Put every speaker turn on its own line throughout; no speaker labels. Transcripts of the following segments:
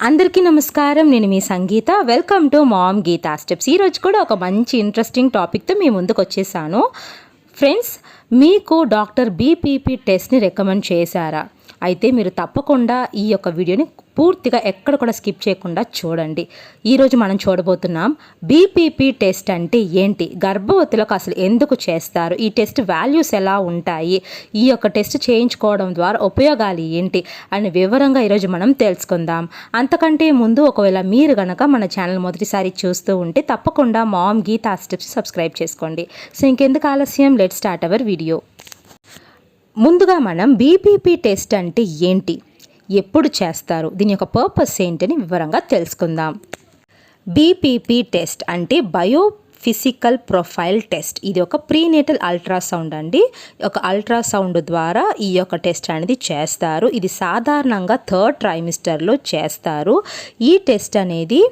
అందరికీ నమస్కారం. నేను మీ Sangeetha. Welcome to mom Geetha steps. ఈరోజు కూడా ఒక మంచి ఇంట్రెస్టింగ్ టాపిక్తో మీ ముందుకు వచ్చేసాను. ఫ్రెండ్స్, మీకు డాక్టర్ బీపీపీ టెస్ట్ని రికమెండ్ చేశారా? అయితే మీరు తప్పకుండా ఈ యొక్క వీడియోని పూర్తిగా ఎక్కడ కూడా స్కిప్ చేయకుండా చూడండి. ఈరోజు మనం చూడబోతున్నాం బీపీపీ టెస్ట్ అంటే ఏంటి, గర్భవతులకు అసలు ఎందుకు చేస్తారు, ఈ టెస్ట్ వాల్యూస్ ఎలా ఉంటాయి, ఈ యొక్క టెస్ట్ చేయించుకోవడం ద్వారా ఉపయోగాలు ఏంటి అని వివరంగా ఈరోజు మనం తెలుసుకుందాం. అంతకంటే ముందు ఒకవేళ మీరు కనుక మన ఛానల్ మొదటిసారి చూస్తూ ఉంటే తప్పకుండా మామ్ గీతా స్టెప్స్ సబ్స్క్రైబ్ చేసుకోండి. సో ఇంకెందుకు ఆలస్యం, లెట్స్ స్టార్ట్ అవర్ వీడియో. ముందుగా మనం బీపీపీ టెస్ట్ అంటే ఏంటి, ఎప్పుడు చేస్తారు, దీని యొక్క పర్పస్ ఏంటని వివరంగా తెలుసుకుందాం. బీపీపీ టెస్ట్ అంటే బయోఫిజికల్ ప్రొఫైల్ టెస్ట్. ఇది ఒక ప్రీనేటల్ అల్ట్రాసౌండ్ అండి. ఒక అల్ట్రాసౌండ్ ద్వారా ఈ యొక్క టెస్ట్ అనేది చేస్తారు. ఇది సాధారణంగా 3rd ట్రైమిస్టర్లో చేస్తారు. ఈ టెస్ట్ అనేది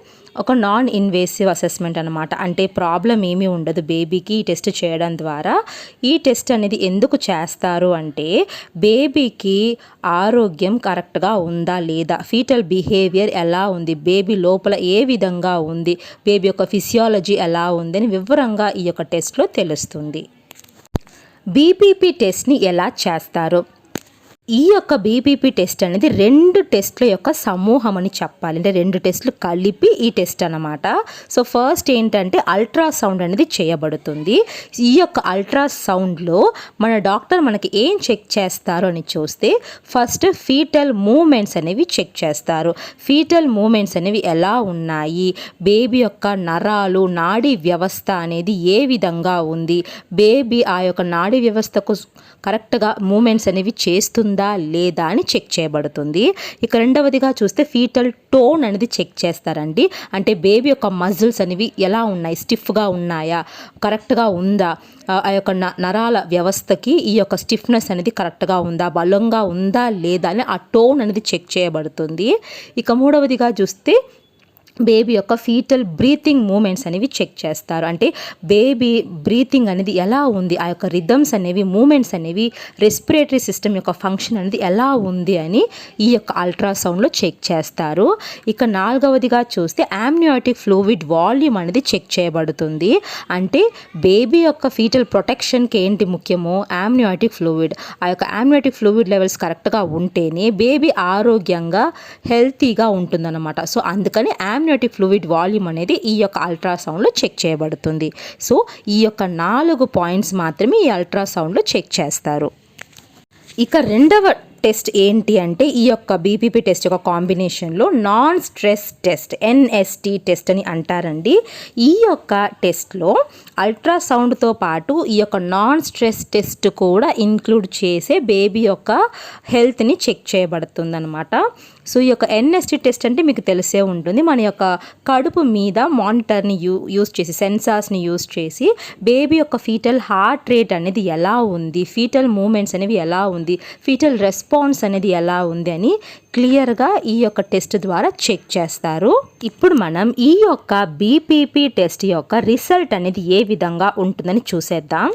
ఒక నాన్ ఇన్వేసివ్ అసెస్మెంట్ అనమాట. అంటే ప్రాబ్లం ఏమీ ఉండదు బేబీకి ఈ టెస్ట్ చేయడం ద్వారా. ఈ టెస్ట్ అనేది ఎందుకు చేస్తారు అంటే బేబీకి ఆరోగ్యం కరెక్ట్గా ఉందా లేదా, ఫీటల్ బిహేవియర్ ఎలా ఉంది, బేబీ లోపల ఏ విధంగా ఉంది, బేబీ యొక్క ఫిజియాలజీ ఎలా ఉందని వివరంగా ఈ యొక్క టెస్ట్లో తెలుస్తుంది. బీపీపీ టెస్ట్ని ఎలా చేస్తారు? ఈ యొక్క బీపీపీ టెస్ట్ అనేది 2 టెస్ట్ల యొక్క సమూహం అని చెప్పాలి. అంటే 2 టెస్టులు కలిపి ఈ టెస్ట్ అన్నమాట. సో ఫస్ట్ ఏంటంటే అల్ట్రాసౌండ్ అనేది చేయబడుతుంది. ఈ యొక్క అల్ట్రాసౌండ్లో మన డాక్టర్ మనకి ఏం చెక్ చేస్తారు అని చూస్తే ఫస్ట్ ఫీటల్ మూమెంట్స్ అనేవి చెక్ చేస్తారు. ఫీటల్ మూమెంట్స్ అనేవి ఎలా ఉన్నాయి, బేబీ యొక్క నరాలు, నాడీ వ్యవస్థ అనేది ఏ విధంగా ఉంది, బేబీ ఆ యొక్క నాడీ వ్యవస్థకు కరెక్ట్గా మూమెంట్స్ అనేవి చేస్తుందా లేదా అని చెక్ చేయబడుతుంది. ఇక రెండవదిగా చూస్తే ఫీటల్ టోన్ అనేది చెక్ చేస్తారండి. అంటే బేబీ యొక్క మజిల్స్ అనేవి ఎలా ఉన్నాయి, స్టిఫ్గా ఉన్నాయా, కరెక్ట్గా ఉందా, ఆ యొక్క నరాల వ్యవస్థకి ఈ యొక్క స్టిఫ్నెస్ అనేది కరెక్ట్గా ఉందా, బలంగా ఉందా లేదా అని ఆ టోన్ అనేది చెక్ చేయబడుతుంది. ఇక మూడవదిగా చూస్తే బేబీ యొక్క ఫీటల్ బ్రీతింగ్ మూమెంట్స్ అనేవి చెక్ చేస్తారు. అంటే బేబీ బ్రీతింగ్ అనేది ఎలా ఉంది, ఆ యొక్క రిథమ్స్ అనేవి, మూమెంట్స్ అనేవి, రెస్పిరేటరీ సిస్టమ్ యొక్క ఫంక్షన్ అనేది ఎలా ఉంది అని ఈ యొక్క అల్ట్రాసౌండ్లో చెక్ చేస్తారు. ఇక నాలుగవదిగా చూస్తే ఆమ్నియాటిక్ ఫ్లూయిడ్ వాల్యూమ్ అనేది చెక్ చేయబడుతుంది. అంటే బేబీ యొక్క ఫీటల్ ప్రొటెక్షన్కి ఏంటి ముఖ్యమో ఆమ్నియాటిక్ ఫ్లూయిడ్, ఆ యొక్క ఆమ్నియాటిక్ ఫ్లూయిడ్ లెవెల్స్ కరెక్ట్గా ఉంటేనే బేబీ ఆరోగ్యంగా హెల్తీగా ఉంటుందన్నమాట. సో అందుకని ఆమ్నియాటిక్ ఫ్లూయిడ్ వాల్యూమ్ అనేది ఈ యొక్క అల్ట్రాసౌండ్లో చెక్ చేయబడుతుంది. సో ఈ యొక్క 4 పాయింట్స్ మాత్రమే ఈ అల్ట్రాసౌండ్లో చెక్ చేస్తారు. ఇక రెండవ టెస్ట్ ఏంటి అంటే ఈ యొక్క బీపీపీ టెస్ట్ యొక్క కాంబినేషన్లో non stress test, NST test అని అంటారండి. ఈ యొక్క టెస్ట్లో అల్ట్రాసౌండ్తో పాటు ఈ యొక్క నాన్ స్ట్రెస్ టెస్ట్ కూడా ఇంక్లూడ్ చేసే బేబీ యొక్క హెల్త్ని చెక్ చేయబడుతుందన్నమాట. సో ఈ యొక్క ఎన్ఎస్టీ టెస్ట్ అంటే మీకు తెలిసే ఉంటుంది. మన యొక్క కడుపు మీద మానిటర్ని యూస్ చేసి, సెన్సార్స్ని యూస్ చేసి బేబీ యొక్క ఫీటల్ హార్ట్ రేట్ అనేది ఎలా ఉంది, ఫీటల్ మూమెంట్స్ అనేవి ఎలా ఉంది, ఫీటల్ రెస్పాన్స్ అనేది ఎలా ఉంది అని క్లియర్గా ఈ యొక్క టెస్ట్ ద్వారా చెక్ చేస్తారు. ఇప్పుడు మనం ఈ యొక్క బీపీపీ టెస్ట్ యొక్క రిజల్ట్ అనేది ఏ విధంగా ఉంటుందని చూసేద్దాం.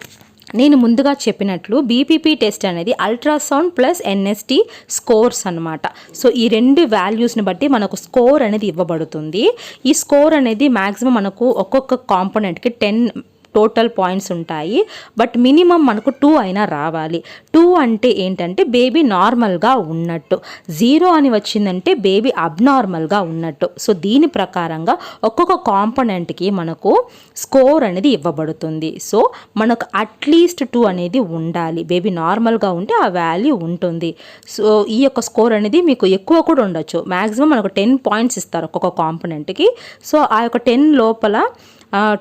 నేను ముందుగా చెప్పినట్లు బీపీపీ టెస్ట్ అనేది అల్ట్రాసౌండ్ ప్లస్ ఎన్ఎస్టీ స్కోర్స్ అనమాట. సో ఈ 2 వాల్యూస్ని బట్టి మనకు స్కోర్ అనేది ఇవ్వబడుతుంది. ఈ స్కోర్ అనేది మ్యాక్సిమం మనకు ఒక్కొక్క కాంపోనెంట్కి 10 టోటల్ పాయింట్స్ ఉంటాయి. బట్ మినిమం మనకు 2 అయినా రావాలి. 2 అంటే ఏంటంటే బేబీ నార్మల్గా ఉన్నట్టు, 0 అని వచ్చిందంటే బేబీ అబ్నార్మల్గా ఉన్నట్టు. సో దీని ప్రకారంగా ఒక్కొక్క కాంపోనెంట్కి మనకు స్కోర్ అనేది ఇవ్వబడుతుంది. సో మనకు అట్లీస్ట్ 2 అనేది ఉండాలి. బేబీ నార్మల్గా ఉంటే ఆ వాల్యూ ఉంటుంది. సో ఈ యొక్క స్కోర్ అనేది మీకు ఎక్కువ కూడా ఉండొచ్చు. మ్యాక్సిమం మనకు 10 పాయింట్స్ ఇస్తారు ఒక్కొక్క కాంపోనెంట్కి. సో ఆ యొక్క 10 లోపల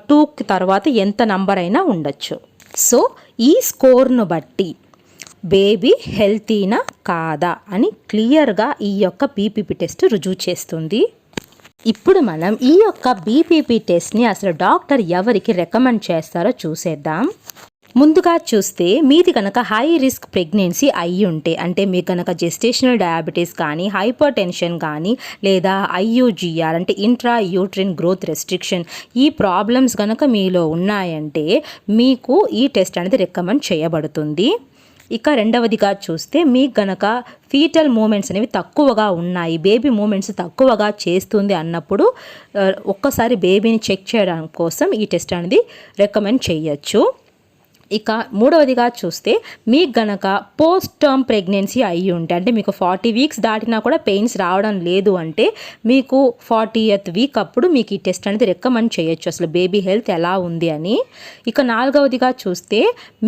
2 తర్వాత ఎంత నంబర్ అయినా ఉండొచ్చు. సో ఈ స్కోర్ను బట్టి బేబీ హెల్తీనా కాదా అని క్లియర్గా ఈ యొక్క బీపీపీ టెస్ట్ రుజువు చేస్తుంది. ఇప్పుడు మనం ఈ యొక్క బీపీపీ టెస్ట్ని అసలు డాక్టర్ ఎవరికి రికమెండ్ చేస్తారో చూసేద్దాం. ముందుగా చూస్తే మీది కనుక హై రిస్క్ ప్రెగ్నెన్సీ అయ్యి ఉంటే, అంటే మీకు కనుక జెస్టేషనల్ డయాబెటీస్ కానీ, హైపర్ టెన్షన్ కానీ, లేదా ఐయూజీఆర్ అంటే ఇంట్రా యూట్రిన్ గ్రోత్ రెస్ట్రిక్షన్, ఈ ప్రాబ్లమ్స్ కనుక మీలో ఉన్నాయంటే మీకు ఈ టెస్ట్ అనేది రికమెండ్ చేయబడుతుంది. ఇక రెండవదిగా చూస్తే మీకు గనక ఫీటల్ మూమెంట్స్ అనేవి తక్కువగా ఉన్నాయి, బేబీ మూమెంట్స్ తక్కువగా చేస్తుంది అన్నప్పుడు ఒక్కసారి బేబీని చెక్ చేయడం కోసం ఈ టెస్ట్ అనేది రికమెండ్ చేయొచ్చు. ఇక మూడవదిగా చూస్తే మీకు గనక పోస్ట్ టర్మ్ ప్రెగ్నెన్సీ అయ్యి ఉంటే, అంటే మీకు 40 వీక్స్ దాటినా కూడా పెయిన్స్ రావడం లేదు అంటే మీకు 40th వీక్ అప్పుడు మీకు ఈ టెస్ట్ అనేది రికమెండ్ చేయొచ్చు, అసలు బేబీ హెల్త్ ఎలా ఉంది అని. ఇక నాలుగవదిగా చూస్తే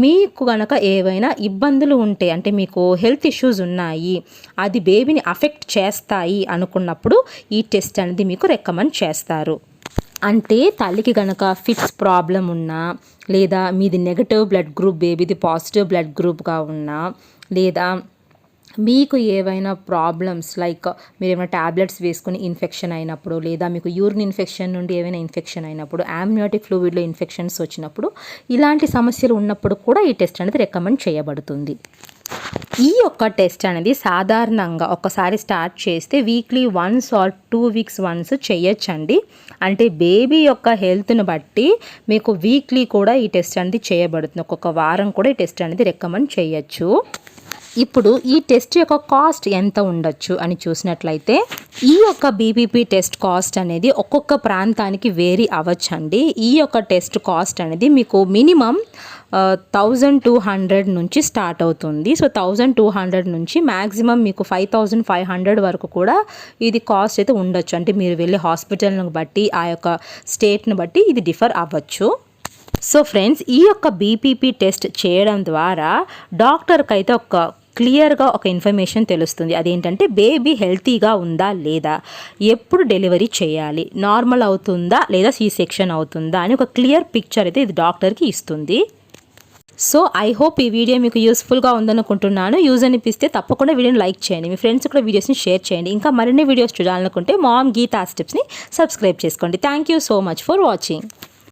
మీకు గనక ఏవైనా ఇబ్బందులు ఉంటే, అంటే మీకు హెల్త్ ఇష్యూస్ ఉన్నాయి, అది బేబీని అఫెక్ట్ చేస్తాయి అనుకున్నప్పుడు ఈ టెస్ట్ అనేది మీకు రికమెండ్ చేస్తారు. అంటే తల్లికి గనక ఫిట్స్ ప్రాబ్లం ఉన్నా, లేదా మీది నెగటివ్ బ్లడ్ గ్రూప్ బేబీది పాజిటివ్ బ్లడ్ గ్రూప్గా ఉన్నా, లేదా మీకు ఏవైనా ప్రాబ్లమ్స్ లైక్ మీరు ఏమైనా ట్యాబ్లెట్స్ వేసుకుని ఇన్ఫెక్షన్ అయినప్పుడు, లేదా మీకు యూరిన్ ఇన్ఫెక్షన్ నుండి ఏమైనా ఇన్ఫెక్షన్ అయినప్పుడు, ఆమ్నియోటిక్ ఫ్లూయిడ్లో ఇన్ఫెక్షన్స్ వచ్చినప్పుడు, ఇలాంటి సమస్యలు ఉన్నప్పుడు కూడా ఈ టెస్ట్ అనేది రికమెండ్ చేయబడుతుంది. ఈ యొక్క టెస్ట్ అనేది సాధారణంగా ఒకసారి స్టార్ట్ చేస్తే వీక్లీ 1 ఆర్ 2 వీక్స్ వన్స్ చేయొచ్చండి. అంటే బేబీ యొక్క హెల్త్ను బట్టి మీకు వీక్లీ కూడా ఈ టెస్ట్ అనేది చేయబడుతుంది, ఒక్కొక్క వారం కూడా ఈ టెస్ట్ అనేది రికమెండ్ చేయొచ్చు. ఇప్పుడు ఈ టెస్ట్ యొక్క కాస్ట్ ఎంత ఉండొచ్చు అని చూసినట్లయితే, ఈ యొక్క బీపీపీ టెస్ట్ కాస్ట్ అనేది ఒక్కొక్క ప్రాంతానికి వేరీ అవ్వచ్చండి. ఈ యొక్క టెస్ట్ కాస్ట్ అనేది మీకు మినిమం 1200 నుంచి స్టార్ట్ అవుతుంది. సో 1200 నుంచి మ్యాక్సిమం మీకు 5500 వరకు కూడా ఇది కాస్ట్ అయితే ఉండొచ్చు. అంటే మీరు వెళ్ళే హాస్పిటల్ని బట్టి, ఆ యొక్క స్టేట్ని బట్టి ఇది డిఫర్ అవ్వచ్చు. సో ఫ్రెండ్స్, ఈ యొక్క బీపీపీ టెస్ట్ చేయడం ద్వారా డాక్టర్కి అయితే క్లియర్గా ఒక ఇన్ఫర్మేషన్ తెలుస్తుంది. అదేంటంటే బేబీ హెల్తీగా ఉందా లేదా, ఎప్పుడు డెలివరీ చేయాలి, నార్మల్ అవుతుందా లేదా సి సెక్షన్ అవుతుందా అని ఒక క్లియర్ పిక్చర్ అయితే ఇది డాక్టర్కి ఇస్తుంది. సో ఐ హోప్ ఈ వీడియో మీకు యూస్ఫుల్గా ఉందనుకుంటున్నాను. యూజ్ అనిపిస్తే తప్పకుండా వీడియోని లైక్ చేయండి, మీ ఫ్రెండ్స్ కూడా వీడియోస్ని షేర్ చేయండి. ఇంకా మరిన్ని వీడియోస్ చూడాలనుకుంటే మామ్ గీతా స్టెప్స్ని సబ్స్క్రైబ్ చేసుకోండి. Thank you so much for watching.